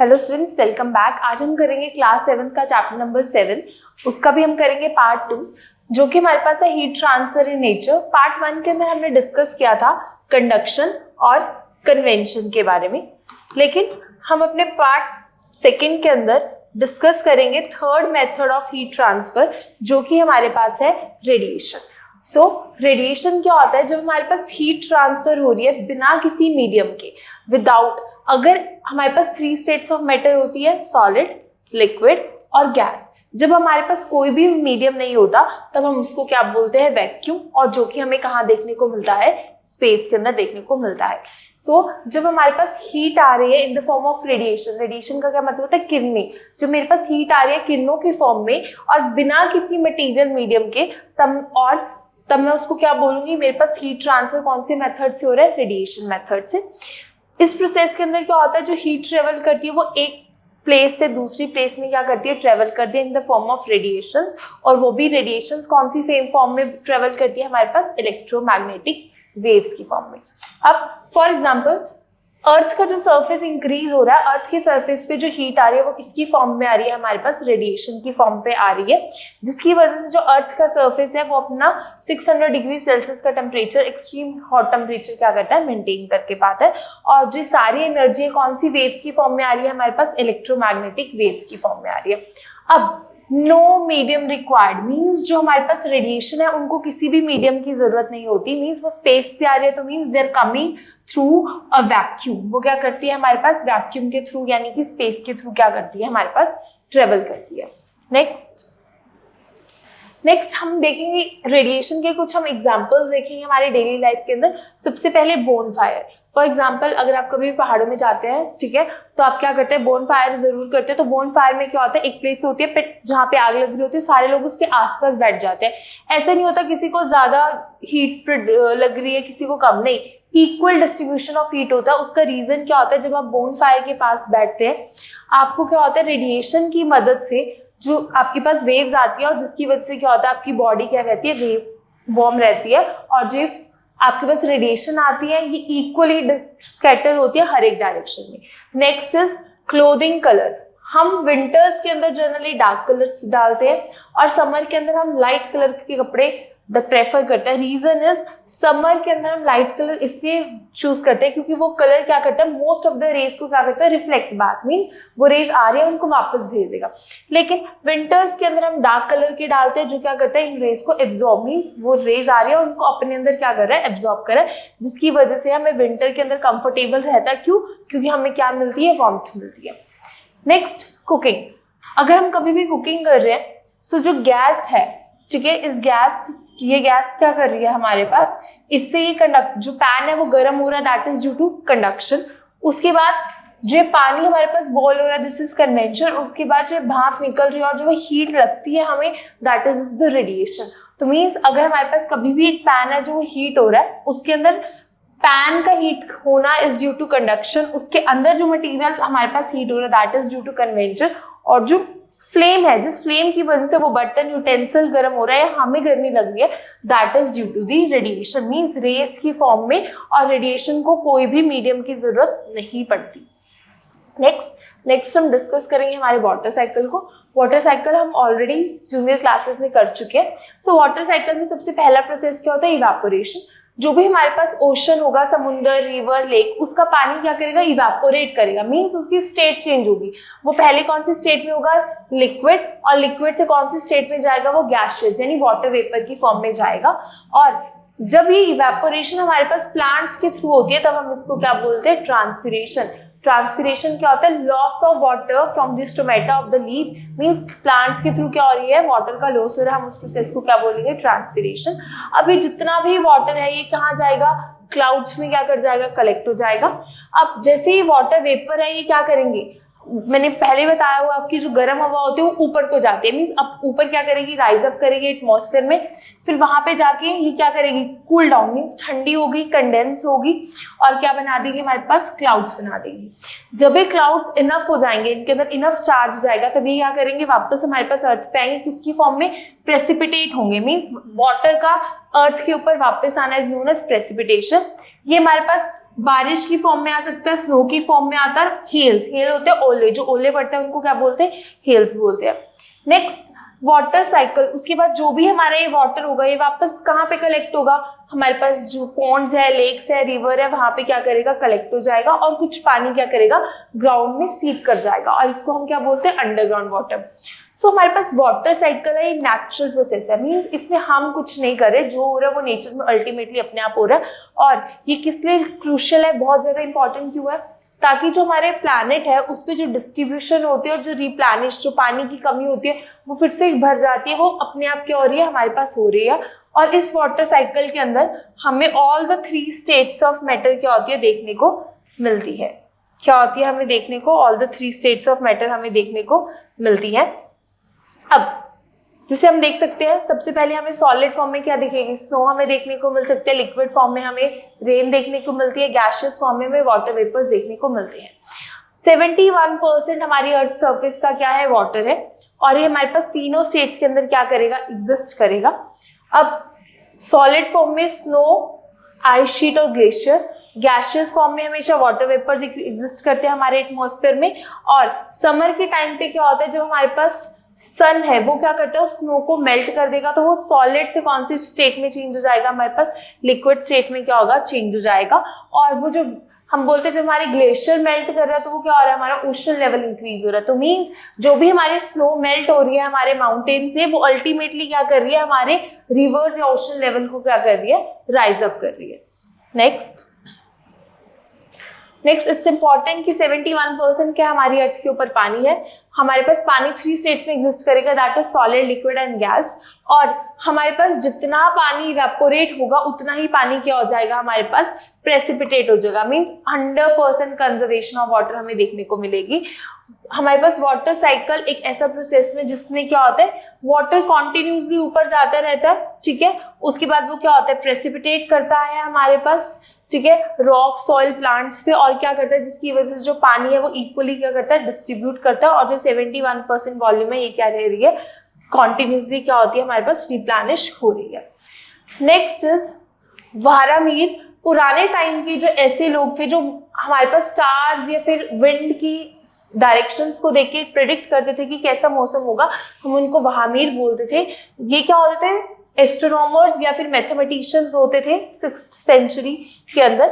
Hello students, welcome back. आज हम करेंगे क्लास 7 का चैप्टर नंबर 7। उसका भी हम करेंगे पार्ट 2, जो कि हमारे पास है heat transfer in nature. Part 1 के अंदर हमने डिस्कस किया था कंडक्शन और कन्वेंशन के बारे में, लेकिन हम अपने पार्ट 2 के अंदर डिस्कस करेंगे third method of heat transfer, जो कि हमारे पास है रेडिएशन। रेडिएशन क्या होता है? जब हमारे पास हीट ट्रांसफर हो रही है बिना किसी मीडियम के, विदाउट, अगर हमारे पास 3 स्टेट्स ऑफ मैटर होती है, सॉलिड, लिक्विड और गैस। जब हमारे पास कोई भी मीडियम नहीं होता तब हम उसको क्या बोलते हैं? वैक्यूम। और जो कि हमें कहाँ देखने को मिलता है? स्पेस के अंदर देखने को मिलता है। जब हमारे पास हीट आ रही है in the form of radiation, radiation का क्या मतलब होता है? किरणें। जब मेरे पास हीट आ रही है किरणों के फॉर्म में और बिना किसी मटेरियल मीडियम के, तब मैं उसको क्या बोलूंगी? मेरे पास हीट ट्रांसफर कौन से मेथड से हो रहा है? रेडिएशन मेथड से। इस प्रोसेस के अंदर क्या होता है? जो हीट ट्रेवल करती है वो एक प्लेस से दूसरी प्लेस में क्या करती है? ट्रेवल करती है in the form of radiation. और वो भी रेडिएशन कौन सी फॉर्म में ट्रेवल करती है? हमारे पास इलेक्ट्रोमैग्नेटिक वेव्स की फॉर्म में। अब फॉर एग्जांपल, अर्थ का जो सरफेस इंक्रीज हो रहा है, अर्थ के सरफेस पे जो हीट आ रही है वो किसकी फॉर्म में आ रही है? हमारे पास रेडिएशन की फॉर्म पे आ रही है, जिसकी वजह से जो अर्थ का सरफेस है वो अपना 600 डिग्री सेल्सियस का टेम्परेचर, एक्सट्रीम हॉट टेम्परेचर क्या करता है? मेंटेन करके पाता है। और जो सारी एनर्जी कौन सी वेव्स की फॉर्म में आ रही है? हमारे पास इलेक्ट्रोमैग्नेटिक वेव्स की फॉर्म में आ रही है। अब नो मीडियम रिक्वायर्ड मीन्स जो हमारे पास रेडिएशन है उनको किसी भी मीडियम की जरूरत नहीं होती। मीन्स वो स्पेस से आ रही है, तो means they are coming through a vacuum. वो क्या करती है? हमारे पास वैक्यूम के थ्रू, यानी कि स्पेस के थ्रू क्या करती है? हमारे पास ट्रेवल करती है। नेक्स्ट हम देखेंगे रेडिएशन के कुछ हम एग्जांपल्स देखेंगे हमारे डेली लाइफ के अंदर। सबसे पहले बोन फायर। फॉर एग्जांपल, अगर आप कभी पहाड़ों में जाते हैं, ठीक है, तो आप क्या करते हैं? बोन फायर जरूर करते हैं। तो बोन फायर में क्या होता है? एक प्लेस होती है जहाँ पे आग लग रही होती है, सारे लोग उसके आसपास बैठ जाते हैं। ऐसा नहीं होता किसी को ज्यादा हीट लग रही है, किसी को कम, नहीं, इक्वल डिस्ट्रीब्यूशन ऑफ हीट होता है। उसका रीजन क्या होता है? जब आप बोन फायर के पास बैठते हैं, आपको क्या होता है? रेडिएशन की मदद से जो आपके पास वेव्स आती है, और जिसकी वजह से क्या होता है? आपकी बॉडी क्या रहती है? वेव वार्म रहती है। और जो आपके पास रेडिएशन आती है ये इक्वली स्कैटर होती है हर एक डायरेक्शन में। Next is clothing colour. हम विंटर्स के अंदर जनरली डार्क कलर्स डालते हैं और समर के अंदर हम लाइट कलर के कपड़े प्रेफर करते हैं। रीजन इज, समर के अंदर हम लाइट कलर इसलिए चूज करते हैं क्योंकि वो कलर क्या करता है? मोस्ट ऑफ द रेज को क्या करता है? Reflect back. मीन्स वो रेज आ रही है उनको वापस भेज देगा। लेकिन विंटर्स के अंदर हम डार्क कलर के डालते हैं, जो क्या करता है? इन रेज को एब्जॉर्ब। मीन्स वो रेज आ रही है उनको अपने अंदर क्या कर रहा है? एब्जॉर्ब कर रहा है, जिसकी वजह से हमें विंटर के अंदर कंफर्टेबल रहता है। क्यों? क्योंकि हमें क्या मिलती है? वार्मथ मिलती है। Next, cooking. अगर हम कभी भी कुकिंग कर रहे हैं, सो जो गैस है, ठीक है, ये गैस क्या कर रही है हमारे पास? इससे ये जो पैन है वो गर्म हो रहा है, that is due to conduction. उसके बाद जो पानी हमारे पास बॉयल हो रहा है, दिस इज कन्वेंशन। उसके बाद जो भाप निकल रही है और जो हीट लगती है हमें, दैट इज द रेडिएशन। तो मीन्स अगर हमारे पास कभी भी एक पैन है जो हीट हो रहा है, उसके अंदर पैन का हीट होना इज ड्यू टू कंडक्शन। उसके अंदर जो मटेरियल हमारे पास हीट हो रहा है, that is due to convention. और जो फ्लेम है, जिस फ्लेम की वजह से वो बर्तन यूटेंसिल गर्म हो रहा है, हमें गर्मी लग रही है, that is due to the radiation. Means rays की फॉर्म में, और रेडिएशन को कोई भी मीडियम की जरूरत नहीं पड़ती। नेक्स्ट हम डिस्कस करेंगे हमारे वाटर साइकिल को। वाटर साइकिल हम ऑलरेडी जूनियर क्लासेस में कर चुके हैं। वाटर साइकिल में सबसे पहला प्रोसेस क्या होता है? इवेपोरेशन। जो भी हमारे पास ओशन होगा, समुंदर, रिवर, लेक, उसका पानी क्या करेगा? इवेपोरेट करेगा। मीन्स उसकी स्टेट चेंज होगी। वो पहले कौन सी स्टेट में होगा? लिक्विड। और लिक्विड से कौन सी स्टेट में जाएगा? वो गैसियस, यानी वाटर वेपर की फॉर्म में जाएगा। और जब ये इवेपोरेशन हमारे पास प्लांट्स के थ्रू होती है, तब हम इसको क्या बोलते हैं? ट्रांसपिरेशन। ट्रांसपिरेशन क्या होता है? Loss of water from the stomata of the leaf. Means plants के थ्रू क्या हो रही है? वाटर का लॉस हो रहा है। हम उस प्रोसेस को क्या बोलेंगे? ट्रांसपिरेशन। अभी जितना भी वाटर है ये कहाँ जाएगा? क्लाउड्स में क्या कर जाएगा? कलेक्ट हो जाएगा। अब जैसे ही वाटर वेपर है, ये क्या करेंगे? मैंने पहले बताया हुआ, आपकी जो गर्म हवा होती है वो ऊपर को जाती है। मीन्स अब ऊपर क्या करेगी? राइज अप करेगी एटमॉस्फेयर में। फिर वहां पे जाके ये क्या करेगी? Cool down. मीन्स ठंडी होगी, कंडेंस होगी, और क्या बना देगी? हमारे पास क्लाउड्स बना देगी। जब ये क्लाउड्स इनफ हो जाएंगे, इनके अंदर इनफ चार्ज हो जाएगा, तभी क्या करेंगे? वापस हमारे पास अर्थ पे आएंगे। किसकी फॉर्म में? प्रेसिपिटेट होंगे। मीन्स वाटर का अर्थ के ऊपर वापस आना इज नोन एज प्रेसिपिटेशन। ये हमारे पास बारिश की फॉर्म में आ सकता है, स्नो की फॉर्म में आता है, हेल्स, हेल होते हैं ओले, जो ओले पड़ते हैं उनको क्या बोलते हैं, हेल्स बोलते हैं। नेक्स्ट वाटर साइकिल, उसके बाद जो भी हमारा ये वाटर होगा ये वापस कहाँ पे कलेक्ट होगा, हमारे पास जो पॉन्ड्स है, लेक्स है, रिवर है, वहां पे क्या करेगा, कलेक्ट हो जाएगा और कुछ पानी क्या करेगा, ग्राउंड में सीप कर जाएगा और इसको हम क्या बोलते हैं, अंडरग्राउंड वाटर। सो हमारे पास वाटर साइकिल है, ये नेचुरल प्रोसेस है, मीन्स इसमें हम कुछ नहीं कर रहे, जो हो रहा है वो नेचर में अल्टीमेटली अपने आप हो रहा है। और ये किस लिए क्रूशियल है, बहुत ज्यादा इंपॉर्टेंट क्यों है, ताकि जो हमारे प्लैनेट है उस पर जो डिस्ट्रीब्यूशन होती है और जो रिप्लेनिश, जो पानी की कमी होती है वो फिर से भर जाती है, वो अपने आप क्या हो रही है, हमारे पास हो रही है। और इस वाटर साइकिल के अंदर हमें all the 3 states of matter क्या होती है, देखने को मिलती है। क्या होती है हमें देखने को, all the 3 states of matter हमें देखने को मिलती है। अब जिसे हम देख सकते हैं, सबसे पहले हमें सॉलिड फॉर्म में क्या दिखेगी, स्नो हमें देखने को मिल सकते हैं, लिक्विड फॉर्म में हमें रेन देखने को मिलती है, गैसियस फॉर्म में हमें वाटर वेपर्स देखने को मिलते हैं। 71% हमारी अर्थ सरफेस का क्या है, वाटर है, और ये हमारे पास तीनों स्टेट्स के अंदर क्या करेगा, एग्जिस्ट करेगा। अब सॉलिड फॉर्म में स्नो, आइस शीट और ग्लेशियर, गैसियस फॉर्म में हमेशा वाटर वेपर्स एग्जिस्ट करते हैं हमारे एटमॉस्फेयर में। और समर के टाइम पे क्या होता है, जब हमारे पास सन है वो क्या करता है, स्नो को मेल्ट कर देगा, तो वो सॉलिड से कौन सी स्टेट में चेंज हो जाएगा, हमारे पास लिक्विड स्टेट में क्या होगा, चेंज हो जाएगा। और वो जो हम बोलते हैं जब हमारे ग्लेशियर मेल्ट कर रहा है तो वो क्या हो रहा है, हमारा ओशन लेवल इंक्रीज हो रहा है। तो मीन्स जो भी हमारे स्नो मेल्ट हो रही है हमारे माउंटेन से, वो अल्टीमेटली क्या कर रही है, हमारे रिवर्स या ओशन लेवल को क्या कर रही है, राइज अप कर रही है। नेक्स्ट इट्स इंपॉर्टेंट कि 71% क्या हमारी अर्थ के ऊपर पानी है। हमारे पास पानी 3 स्टेट्स में एग्जिस्ट करेगा, that is solid, liquid and gas. और हमारे पास जितना पानी इवेपोरेट होगा उतना ही पानी क्या हो जाएगा, हमारे पास प्रेसिपिटेट हो जाएगा, मीन्स 100% कंजर्वेशन ऑफ वाटर हमें देखने को मिलेगी। हमारे पास वाटर साइकिल एक ऐसा प्रोसेस में जिसमें क्या होता है, वाटर कॉन्टिन्यूसली ऊपर जाता रहता है, ठीक है, उसके बाद वो क्या होता है, प्रेसिपिटेट करता है हमारे पास, ठीक है, रॉक, सॉइल, प्लांट्स पे, और क्या करता है, जिसकी वजह से जो पानी है वो इक्वली क्या करता है, डिस्ट्रीब्यूट करता है। और जो 71% वॉल्यूम है ये क्या रह रही है, कॉन्टिन्यूसली क्या होती है, हमारे पास रिप्लेनिश हो रही है। नेक्स्ट इज वारामीर। पुराने टाइम के जो ऐसे लोग थे जो हमारे पास स्टार्स या फिर विंड की डायरेक्शंस को देख के प्रेडिक्ट करते थे कि कैसा मौसम होगा, हम उनको वहामीर बोलते थे। ये क्या होते थे, एस्ट्रोनॉमर्स या फिर मैथमेटिशियंस होते थे 6th सेंचुरी के अंदर,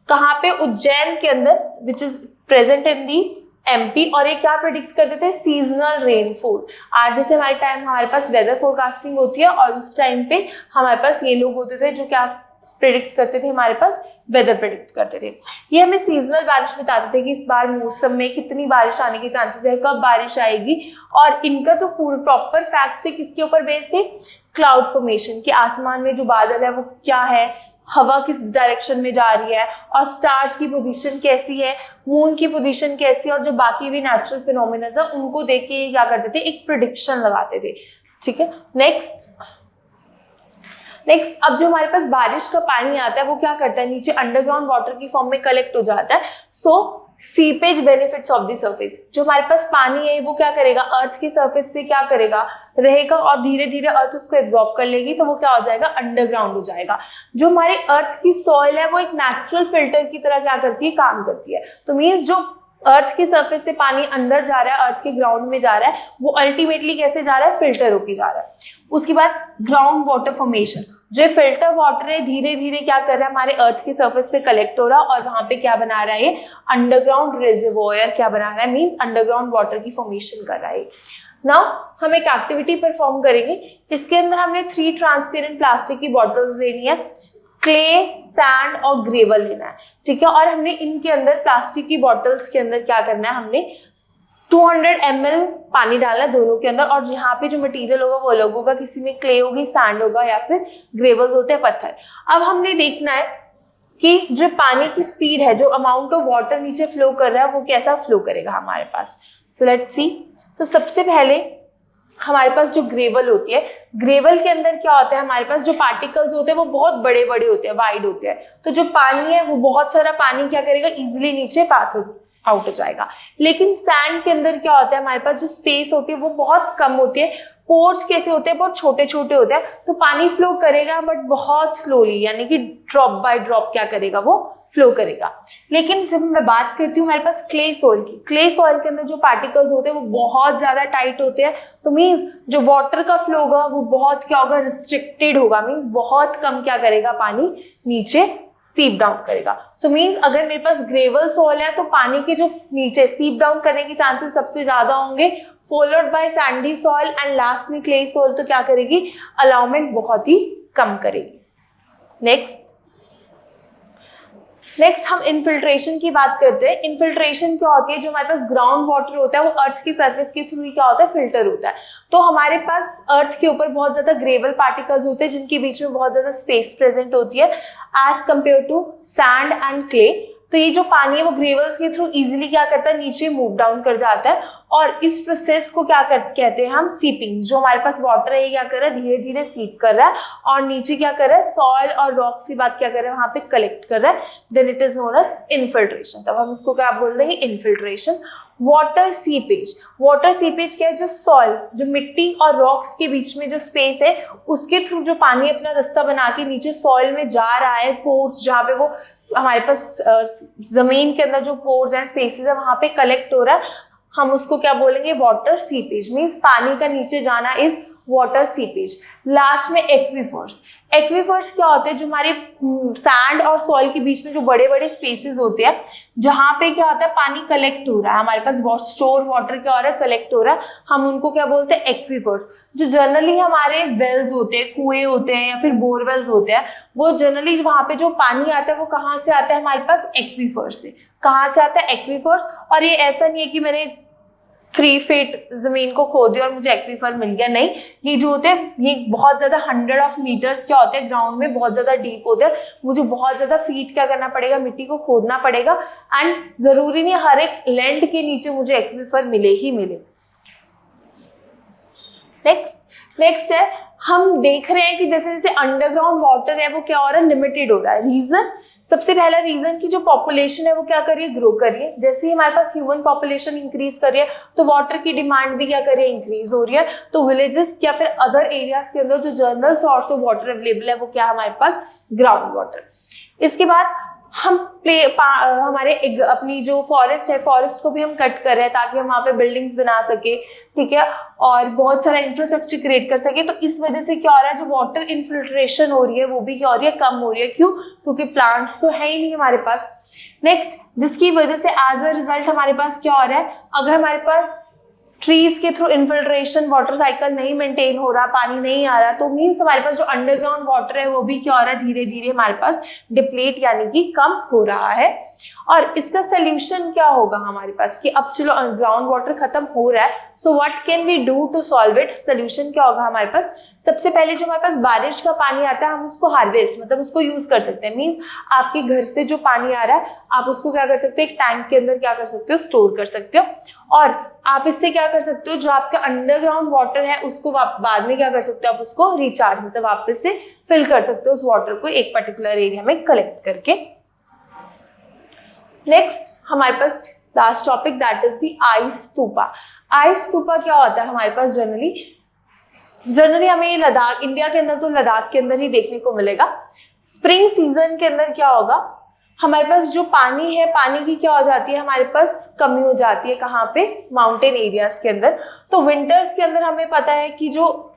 कहाँ पे, उज्जैन के अंदर, which is present in the MP। और ये क्या प्रेडिक्ट करते थे, सीजनल रेनफॉल। आज जैसे हमारे टाइम हमारे पास वेदर फोरकास्टिंग होती है, और उस टाइम पे हमारे पास ये लोग होते थे जो क्या प्रेडिक्ट करते थे, हमारे पास वेदर प्रेडिक्ट करते थे। ये हमें सीजनल बारिश बताते थे कि इस बार मौसम में कितनी बारिश आने के चांसेस है, कब बारिश आएगी। और इनका जो पूरा प्रॉपर फैक्ट्स है किसके ऊपर बेस्ड थे, क्लाउड फॉर्मेशन, कि आसमान में जो बादल है वो क्या है, हवा किस डायरेक्शन में जा रही है, और स्टार्स की पोजीशन कैसी है, मून की पोजीशन कैसी है, और जो बाकी भी नेचुरल फिनोमेना है उनको देख के क्या करते थे, एक प्रेडिक्शन लगाते थे, ठीक है। नेक्स्ट अब जो हमारे पास बारिश का पानी आता है वो क्या करता है, नीचे अंडरग्राउंड वाटर की फॉर्म में कलेक्ट हो जाता है। So seepage benefits of the surface, जो हमारे पास पानी है वो क्या करेगा, अर्थ की सरफेस पे क्या करेगा, रहेगा, और धीरे धीरे अर्थ उसको एब्जॉर्ब कर लेगी, तो वो क्या हो जाएगा, अंडरग्राउंड हो जाएगा। जो हमारे अर्थ की सॉइल है वो एक नेचुरल फिल्टर की तरह क्या करती है, काम करती है। तो मीन्स जो अर्थ की सरफेस से पानी अंदर जा रहा है, अर्थ के ग्राउंड में जा रहा है, वो अल्टीमेटली कैसे जा रहा है, फिल्टर होके जा रहा है। उसके बाद ग्राउंड वाटर फॉर्मेशन, जो फिल्टर वाटर है धीरे धीरे क्या कर रहा है, हमारे अर्थ की सरफेस पे कलेक्ट हो रहा है, और वहां पे क्या बना रहा है, अंडरग्राउंड रिजर्वोयर क्या बना रहा है, मींस अंडरग्राउंड वाटर की फॉर्मेशन कर रहा है। नाउ हम एक एक्टिविटी परफॉर्म करेंगे, इसके अंदर हमने 3 ट्रांसपेरेंट प्लास्टिक की बॉटल्स लेनी है, क्ले, सैंड और ग्रेवल लेना है, ठीक है। और हमने इनके अंदर प्लास्टिक की बॉटल्स के अंदर क्या करना है, हमने 200 ml पानी डालना है दोनों के अंदर, और यहाँ पे जो मटेरियल होगा वो अलग होगा, किसी में क्ले होगी, सैंड होगा, या फिर ग्रेवल्स होते हैं, पत्थर। अब हमने देखना है कि जो पानी की स्पीड है, जो अमाउंट ऑफ वाटर नीचे फ्लो कर रहा है वो कैसा फ्लो करेगा हमारे पास। So let's see. तो सबसे पहले हमारे पास जो ग्रेवल होती है, ग्रेवल के अंदर क्या होता है, हमारे पास जो पार्टिकल्स होते हैं वो बहुत बड़े बड़े होते हैं, वाइड होते हैं। तो जो पानी है वो बहुत सारा पानी क्या करेगा, इजिली नीचे पास होगा। आउट हो जाएगा। लेकिन सैंड के अंदर क्या होता है, हमारे पास जो स्पेस होती है वो बहुत कम होती है, पोर्स कैसे होते हैं, बहुत छोटे छोटे होते हैं, तो पानी फ्लो करेगा बट बहुत स्लोली, यानी कि ड्रॉप बाय ड्रॉप क्या करेगा, वो फ्लो करेगा। लेकिन जब मैं बात करती हूँ हमारे पास क्ले सॉइल की, क्ले सॉइल के अंदर जो पार्टिकल्स होते हैं वो बहुत ज्यादा टाइट होते हैं, तो मीन्स जो वाटर का फ्लो होगा वो बहुत क्या होगा, रिस्ट्रिक्टेड होगा, मीन्स बहुत कम क्या करेगा, पानी नीचे सीप डाउन करेगा। सो मीन्स अगर मेरे पास ग्रेवल सॉइल है तो पानी के जो नीचे सीप डाउन करने के चांसेस सबसे ज्यादा होंगे, followed by Sandy soil and last में क्ले सॉइल तो क्या करेगी, अलाउमेंट बहुत ही कम करेगी। नेक्स्ट हम इनफिल्ट्रेशन की बात करते हैं। इनफिल्ट्रेशन क्या होती है, जो हमारे पास ग्राउंड वाटर होता है वो अर्थ की सरफेस के थ्रू ही क्या होता है, फिल्टर होता है। तो हमारे पास अर्थ के ऊपर बहुत ज्यादा ग्रेवल पार्टिकल्स होते हैं जिनके बीच में बहुत ज्यादा स्पेस प्रेजेंट होती है as compare to sand and clay. तो ये जो पानी है वो ग्रेवल्स के थ्रू इजीली क्या करता है, नीचे मूव डाउन कर जाता है, और इस प्रोसेस को क्या कहते हैं हम, सीपिंग। जो हमारे पास वाटर है ये क्या कर रहा है, धीरे धीरे सीप कर रहा है और नीचे क्या कर रहा है, सॉइल और रॉक्स की बात क्या कर रहा है, वहां पे कलेक्ट कर रहा है, then it is known as infiltration. तब हम इसको क्या बोल देंगे, infiltration. Water seepage, water seepage क्या है, जो सॉइल, जो मिट्टी और रॉक्स के बीच में जो स्पेस है उसके थ्रू जो पानी अपना रास्ता बना के नीचे सॉइल में जा रहा है, पोर्स जहाँ पे वो हमारे पास जमीन के अंदर जो पोर्स हैं, स्पेसेस है, वहां पे कलेक्ट हो रहा है, हम उसको क्या बोलेंगे, वाटर सीपेज। मींस पानी का नीचे जाना इज वाटर सीपेज। लास्ट में एक्वीफर्स। एक्वीफर्स क्या होते हैं, जो हमारे सैंड और सॉइल के बीच में जो बड़े बड़े स्पेसेस होते हैं जहां पे क्या होता है, पानी कलेक्ट हो रहा है, हमारे पास स्टोर वाटर क्या हो रहा है, कलेक्ट हो रहा है, हम उनको क्या बोलते हैं, एक्वीफर्स। जो जनरली हमारे वेल्स होते हैं, कुएं होते हैं या फिर बोरवेल्स होते हैं, वो जनरली वहां पे जो पानी आता है वो कहाँ से आता है, हमारे पास एक्वीफर्स से। कहाँ से आता है, एक्वीफर्स। और ये ऐसा नहीं है कि मैंने 3 फीट जमीन को खोदी और मुझे एक्वीफर मिल गया, नहीं, ये जो होते हैं ये बहुत ज्यादा 100 ऑफ मीटर्स क्या होते हैं, ग्राउंड में बहुत ज्यादा डीप होते हैं, मुझे बहुत ज्यादा फीट क्या करना पड़ेगा, मिट्टी को खोदना पड़ेगा, एंड जरूरी नहीं हर एक लैंड के नीचे मुझे एक्वीफर मिले ही मिले। नेक्स्ट है, हम देख रहे हैं कि जैसे जैसे अंडरग्राउंड वाटर है वो क्या हो रहा है, लिमिटेड हो रहा है। रीजन, सबसे पहला रीजन कि जो पॉपुलेशन है वो क्या कर रही है, ग्रो कर रही है। जैसे ही हमारे पास ह्यूमन पॉपुलेशन इंक्रीज कर रही है तो वाटर की डिमांड भी क्या कर रही है, इंक्रीज हो रही है। तो विलेजेस या फिर अदर एरियाज के अंदर जो general source of water available है वो क्या हमारे पास, ग्राउंड वाटर। इसके बाद हम हमारे अपनी जो फॉरेस्ट है, फॉरेस्ट को भी हम कट कर रहे हैं ताकि हम वहाँ पे बिल्डिंग्स बना सके, ठीक है, और बहुत सारा इंफ्रास्ट्रक्चर क्रिएट कर सके। तो इस वजह से क्या हो रहा है, जो वाटर इनफिल्ट्रेशन हो रही है वो भी क्या हो रही है, कम हो रही है। क्यों, क्योंकि प्लांट्स तो है ही नहीं हमारे पास। नेक्स्ट, जिसकी वजह से एज अ रिजल्ट हमारे पास क्या हो रहा है, अगर हमारे पास ट्रीज के थ्रू इन्फिल्ट्रेशन वाटर साइकिल नहीं मेंटेन हो रहा, पानी नहीं आ रहा, तो मीन्स हमारे पास जो अंडरग्राउंड वाटर है वो भी क्या हो रहा है, धीरे धीरे हमारे पास डिप्लीट यानी कि कम हो रहा है। और इसका सोल्यूशन क्या होगा हमारे पास, कि अब चलो ग्राउंड वाटर खत्म हो रहा है, so what can we do to solve it. Solution क्या होगा हमारे पास, सबसे पहले जो हमारे पास बारिश का पानी आता है हम उसको हार्वेस्ट, मतलब उसको यूज कर सकते हैं। मीन्स आपके घर से जो पानी आ रहा है आप उसको क्या कर सकते हो, एक टैंक के अंदर क्या कर सकते हो, स्टोर कर सकते हो। और आप इससे क्या कर सकते हो, जो आपका अंडरग्राउंड वाटर है उसको बाद में क्या कर सकते हो, आप उसको रिचार्ज, मतलब वापस से फिल कर सकते हो उस वाटर को एक पर्टिकुलर एरिया में कलेक्ट करके। नेक्स्ट हमारे पास last topic, that is the ice stupa. Ice stupa क्या होता है हमारे पास, जनरली हमें लद्दाख, इंडिया के अंदर तो लद्दाख के अंदर ही देखने को मिलेगा। स्प्रिंग सीजन के अंदर क्या होगा, हमारे पास जो पानी है, पानी की क्या हो जाती है, हमारे पास कमी हो जाती है। कहाँ पे, माउंटेन एरियाज के अंदर। तो विंटर्स के अंदर हमें पता है कि जो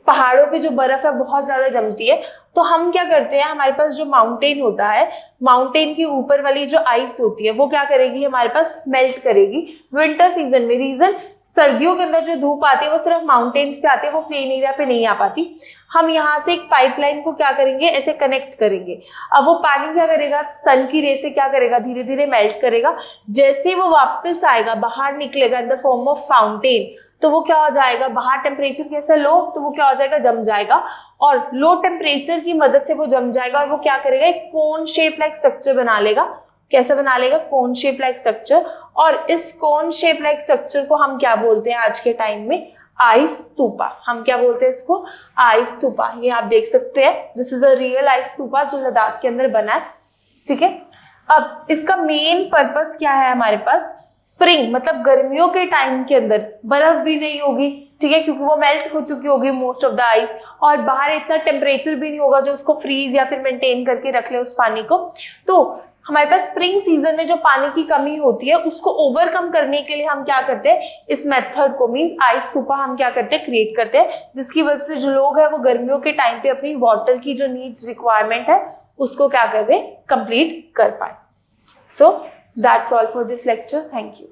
पहाड़ों पे जो बर्फ है बहुत ज्यादा जमती है, तो हम क्या करते हैं, हमारे पास जो माउंटेन होता है, माउंटेन के ऊपर वाली जो आइस होती है वो क्या करेगी, हमारे पास मेल्ट करेगी विंटर सीजन में। रीजन, सर्दियों के अंदर जो धूप आती है वो सिर्फ माउंटेन्स पे आती है, वो प्लेन एरिया पे नहीं आ पाती। हम यहाँ से एक पाइपलाइन को क्या करेंगे, ऐसे कनेक्ट करेंगे। अब वो पानी क्या करेगा, सन की रे से क्या करेगा, धीरे धीरे मेल्ट करेगा। जैसे वो वापस आएगा, बाहर निकलेगा in the form of fountain, तो वो क्या हो जाएगा, बाहर टेम्परेचर कैसे लो, तो वो क्या हो जाएगा, जम जाएगा। और लो टेम्परेचर की मदद से वो जम जाएगा और वो क्या करेगा, एक कोन शेप लाइक स्ट्रक्चर बना लेगा। कैसे बना लेगा, कोन शेप लाइक स्ट्रक्चर। और इस कोन शेप लाइक स्ट्रक्चर को हम क्या बोलते हैं आज के टाइम में, आइस स्तूपा। हम क्या बोलते हैं इसको, आइस स्तूपा। ये आप देख सकते हैं, this is a real ice stupa जो लद्दाख के अंदर बना है, ठीक है। अब इसका मेन पर्पस क्या है हमारे पास, स्प्रिंग मतलब गर्मियों के टाइम के अंदर बर्फ भी नहीं होगी, ठीक है, क्योंकि वो मेल्ट हो चुकी होगी मोस्ट ऑफ द आइस, और बाहर इतना टेम्परेचर भी नहीं होगा जो उसको फ्रीज या फिर मेंटेन करके रख ले उस पानी को। तो हमारे पास स्प्रिंग सीजन में जो पानी की कमी होती है उसको ओवरकम करने के लिए हम क्या करते हैं, इस मेथड को मींस आइस सूपा हम क्या करते हैं, क्रिएट करते हैं, जिसकी वजह से जो लोग हैं वो गर्मियों के टाइम पे अपनी वाटर की जो नीड्स रिक्वायरमेंट है उसको क्या कर दे, कंप्लीट कर पाए। So that's all for this lecture, thank you.